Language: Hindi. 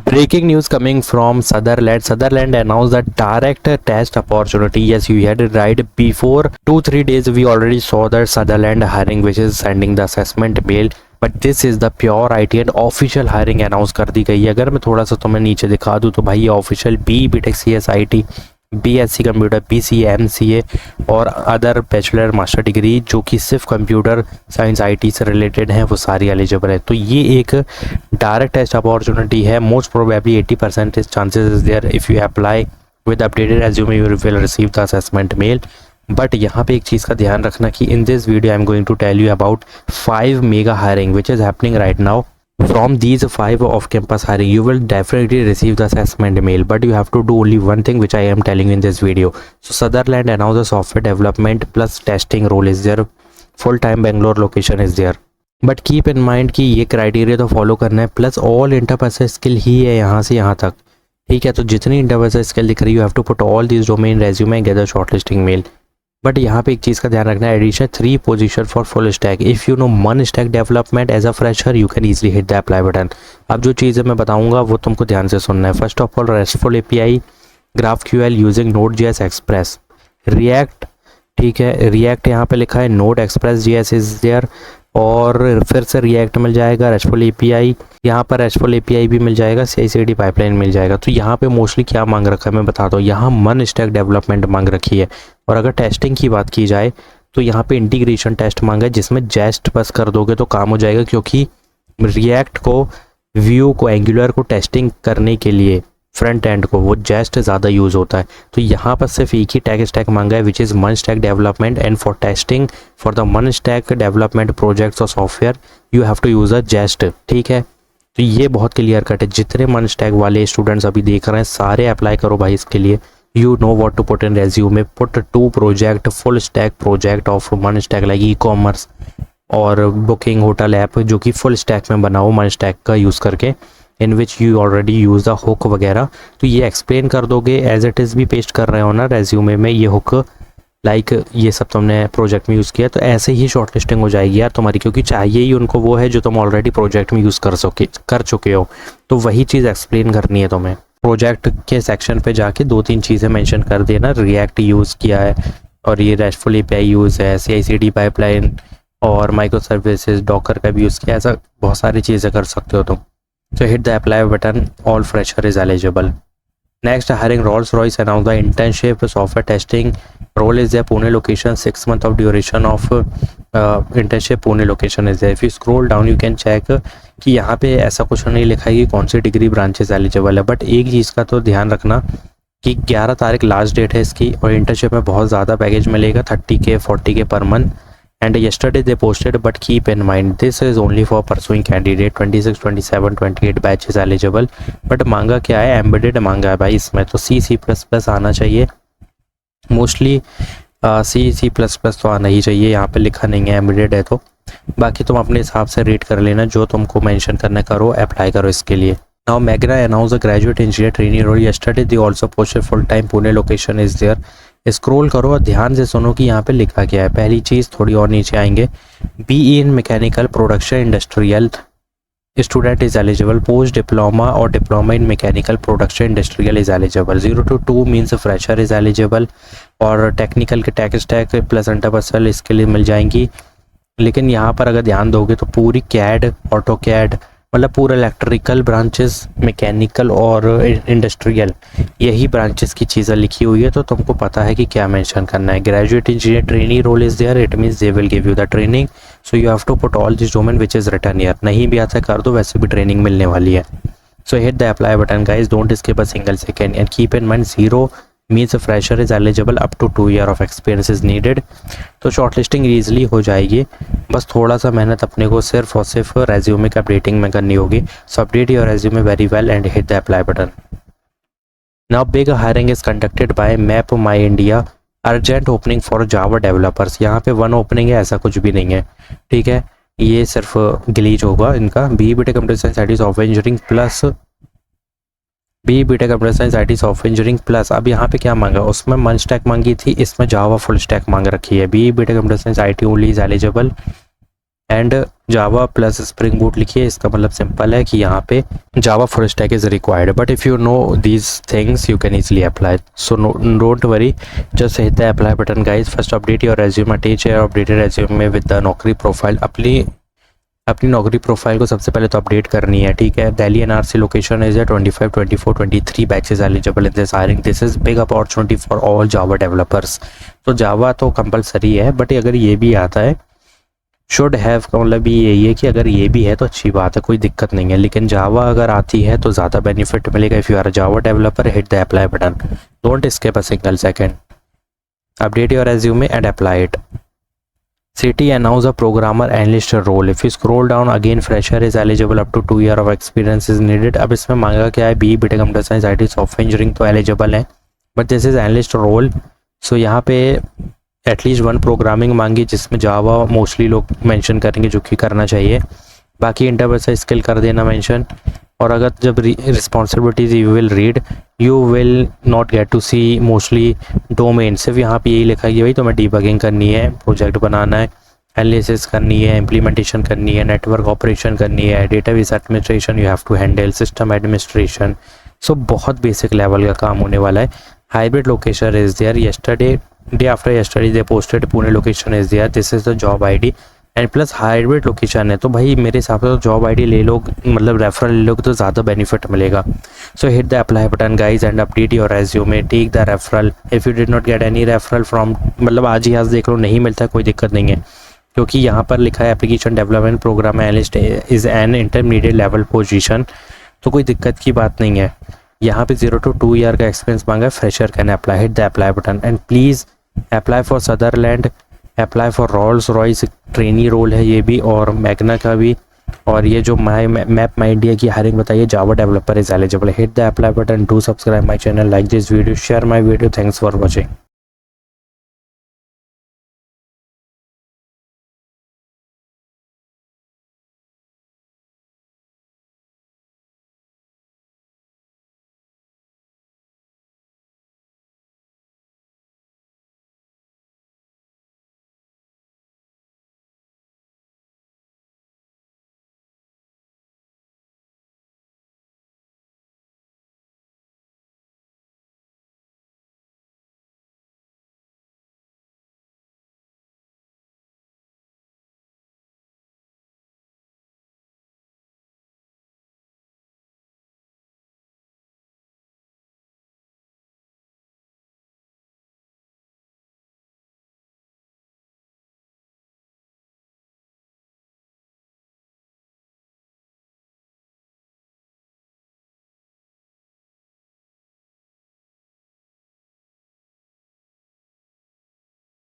Breaking news coming from Sutherland. Sutherland announced a direct test opportunity. Yes, you had it right. Before 2-3 days, we already saw that Sutherland hiring, which is sending the assessment mail. But this is the pure IT and official hiring announce कर दी गई है। अगर मैं थोड़ा सा तुम्हें नीचे दिखा दूँ तो भाई ये official BTech CS IT BSc computer BCA MCA और अदर बैचलर मास्टर डिग्री जो कि सिर्फ कंप्यूटर साइंस IT से रिलेटेड हैं वो सारी एलिजिबल है। तो ये एक डायरेक्ट टेस्ट अपॉर्चुनिटी है। Most probably 80% chances is there if you apply with updated resume you will receive the assessment mail. But यहाँ पे एक चीज़ का ध्यान रखना कि in this video I am going to tell you about 5 mega hiring which is happening right now. From these 5 off-campus hiring, you will definitely receive the assessment mail, but you have to do only one thing, which I am telling you in this video. So Sutherland announced a software development plus testing role is there. Full-time Bangalore location is there. But keep in mind कि ये criteria तो follow करना है, plus all interpersonal skill ही है यहाँ से यहाँ तक. ठीक है, तो जितनी interpersonal skill दिख रही है, you have to put all these domain resume and get the shortlisting mail. But यहाँ पे एक चीज़ का ध्यान रखना है, addition 3 position for full stack. If you know मन stack development as a fresher you can easily hit the apply button. अब जो चीज़ें मैं बताऊँगा वो तुमको ध्यान से सुनना है. First of all restful API, GraphQL using Node.js Express, React. ठीक है, React यहाँ पे लिखा है, Node Express JS is there और फिर से React मिल जाएगा, रेस्टफुल API यहाँ पर रेस्टफुल API भी मिल जाएगा, CI/CD पाइपलाइन मिल जाएगा. तो यहाँ पे मोस्टली क्या मांग रखा है मैं बताता हूँ. यहाँ मन स्टैक डेवलपमेंट मांग रखी है. और अगर टेस्टिंग की बात की जाए तो यहाँ पे इंटीग्रेशन टेस्ट मांगा है जिसमें जेस्ट बस कर दोगे तो काम हो जाएगा, क्योंकि रिएक्ट को, व्यू को, एंगुलर को टेस्टिंग करने के लिए फ्रंट एंड को वो जेस्ट ज़्यादा यूज़ होता है. तो यहाँ पर सिर्फ एक ही टैग स्टैक मांगा है विच इज़ मन stack development and for testing for the मन स्टैक डेवलपमेंट प्रोजेक्ट्स और software you have to use अ जेस्ट. ठीक है, तो ये बहुत क्लियर कट है. जितने मन स्टैक वाले स्टूडेंट्स अभी देख रहे हैं सारे अप्लाई करो भाई इसके लिए. You know what to put in resume. Put 2 project, full stack project of one stack like e-commerce और booking hotel app जो कि full stack में बनाओ मन stack का यूज़ करके, in which you already use the hook वगैरह. तो ये explain कर दोगे as it is भी पेस्ट कर रहे हो ना resume में ये hook, लाइक ये सब तुमने प्रोजेक्ट में यूज़ किया, तो ऐसे ही शॉर्ट लिस्टिंग हो जाएगी यार तुम्हारी, क्योंकि चाहिए ही उनको वो है जो तुम ऑलरेडी प्रोजेक्ट में यूज़ कर चुके हो. तो वही चीज़ एक्सप्लेन करनी है तुम्हें. प्रोजेक्ट के सेक्शन पे जाके 2-3 चीज़ें मेंशन कर देना. रिएक्ट यूज़ किया है और ये रेस्टफुल API यूज़ है, CI/CD पाइपलाइन और माइक्रो सर्विसेज डॉकर का भी यूज़ किया. ऐसा बहुत सारी चीज़ें कर सकते हो तुम. तो hit the apply button, all fresher is eligible. Next hiring Rolls Royce announce the internship software testing role is the Pune location. 6 month of duration of internship Pune location is the. If you scroll down you can check कि यहाँ पे ऐसा कुछ नहीं लिखा है कि कौन सी डिग्री ब्रांचेस एलिजिबल है. बट एक चीज़ का तो ध्यान रखना कि 11 तारीख लास्ट डेट है इसकी और इंटर्नशिप में बहुत ज़्यादा पैकेज मिलेगा, 30K 40K per month. And yesterday they posted, but keep in mind this is only for pursuing candidate. 26, 27, 28 batch is eligible. But मांगा क्या है, एम्बेडेड मांगा है भाई इसमें. तो C++ आना चाहिए मोस्टली. C++ तो आना ही चाहिए. यहाँ पे लिखा नहीं है एम्बेडेड है तो. बाकी तुम अपने हिसाब से रीड कर लेना, जो तुमको मेंशन करना करो, अप्लाई करो इसके लिए. Now Magna announce the graduate engineer training role. yesterday they also posted full time Pune location is there. Scroll करो और ध्यान से सुनो कि यहाँ पे लिखा क्या है. पहली चीज़ थोड़ी और नीचे आएंगे, BE in mechanical production industrial student is eligible. Post diploma और diploma in mechanical production industrial is eligible. 0 to 2 means fresher is eligible. और टेक्निकल के टैक स्टैक प्लस इंटरपर्सनल इसके लिए मिल जाएंगी. लेकिन यहाँ पर अगर ध्यान दोगे तो पूरी कैड, ऑटो कैड, मतलब पूरा इलेक्ट्रिकल ब्रांचेस, मैकेनिकल और इंडस्ट्रियल, यही ब्रांचेस की चीज़ें लिखी हुई है. तो तुमको पता है कि क्या मेंशन करना है. Graduate engineer training role is there. It means they will give you the training. So you have to put all this domain which is written here. नहीं भी आता कर दो, वैसे भी ट्रेनिंग मिलने वाली है. So hit the apply button guys, don't skip a single second and keep in mind 0 means fresher is eligible, up to 2 year of experience is needed. तो शॉर्ट लिस्टिंग ईजिली हो जाएगी. बस थोड़ा सा मेहनत अपने को सिर्फ और सिर्फ रेज्यूमे का अपडेटिंग में करनी होगी. सो update your resume very well and hit the apply button. Now big hiring is conducted by map my India. Urgent opening for Java developers. यहाँ पे 1 ओपनिंग है, ऐसा कुछ भी नहीं है. ठीक है, ये सिर्फ ग्लीच होगा इनका. BTech computer science IT software engineering plus BTech computer science IT software engineering plus. अब यहाँ पे क्या मांगा, उसमें मन स्टैक मांगी थी, इसमें जावा फुल स्टैक मांग रखी है. BTech computer science IT only is eligible and Java plus spring boot लिखिए। इसका मतलब सिंपल है कि यहाँ पे Java full stack is required, but if you know these things you can easily apply, so don't worry, just hit the apply button guys. First update your resume, attach your updated resume with the नौकरी प्रोफाइल। अपनी नौकरी प्रोफाइल को सबसे पहले तो अपडेट करनी है, ठीक है। Delhi NRC location is 25, 24, 23 batches eligible in this hiring. This is big opportunity for all Java developers. तो जावा तो कंपलसरी है, बट अगर ये भी आता है शुड हैव का मतलब भी यही है कि अगर ये भी है तो अच्छी बात है, कोई दिक्कत नहीं है। लेकिन जावा अगर आती है तो ज़्यादा बेनिफिट मिलेगा। If you are a Java developer, hit the apply button, don't skip a single second, update your resume and apply it. City announce a programmer analyst role. If you scroll down again, fresher is eligible, up to 2 year of experience is needed. अब इसमें मांगा क्या है, B BTech computer science IT software engineering तो एलिजिबल है, but this is analyst role. So यहाँ पे एटलीस्ट 1 प्रोग्रामिंग मांगी, जिसमें जावा मोस्टली लोग मेंशन करेंगे, जो कि करना चाहिए। बाकी इंटरव्यू स्किल कर देना मेंशन। और अगर जब responsibilities you will read, you will not get to see mostly domain. सिर्फ यहाँ पे यही लिखा है कि भाई तुम्हें डीबगिंग करनी है, प्रोजेक्ट बनाना है, एनालिसिस करनी है, इम्प्लीमेंटेशन करनी है, नेटवर्क ऑपरेशन करनी है, database administration you have to handle, system administration. So बहुत बेसिक लेवल का काम होने वाला है। Hybrid location is there, yesterday day after yesterday they posted Pune location is there, this is the job ID and plus hybrid location है। तो भाई मेरे हिसाब से तो जॉब ID ले लो, मतलब रेफरल ले लो तो ज़्यादा बेनिफिट मिलेगा। So hit the apply button guys and update your resume, take the referral. If you did not get any referral from, मतलब आज ही आज देख लो, नहीं मिलता कोई दिक्कत नहीं है, क्योंकि यहाँ पर लिखा है application development program analyst is an intermediate level position, तो कोई दिक्कत की बात नहीं है। यहाँ पे 0 to 2 ईयर का एक्सपीरियंस मांगा है, fresher can apply, hit the apply button and please apply for Sutherland, apply for Rolls Royce, trainee role है ये भी, और मैग्ना का भी। और ये जो मैप माई इंडिया की हायरिंग बताइए, Java developer is eligible, hit the apply button, do subscribe my channel, like this video, share my video, thanks for watching.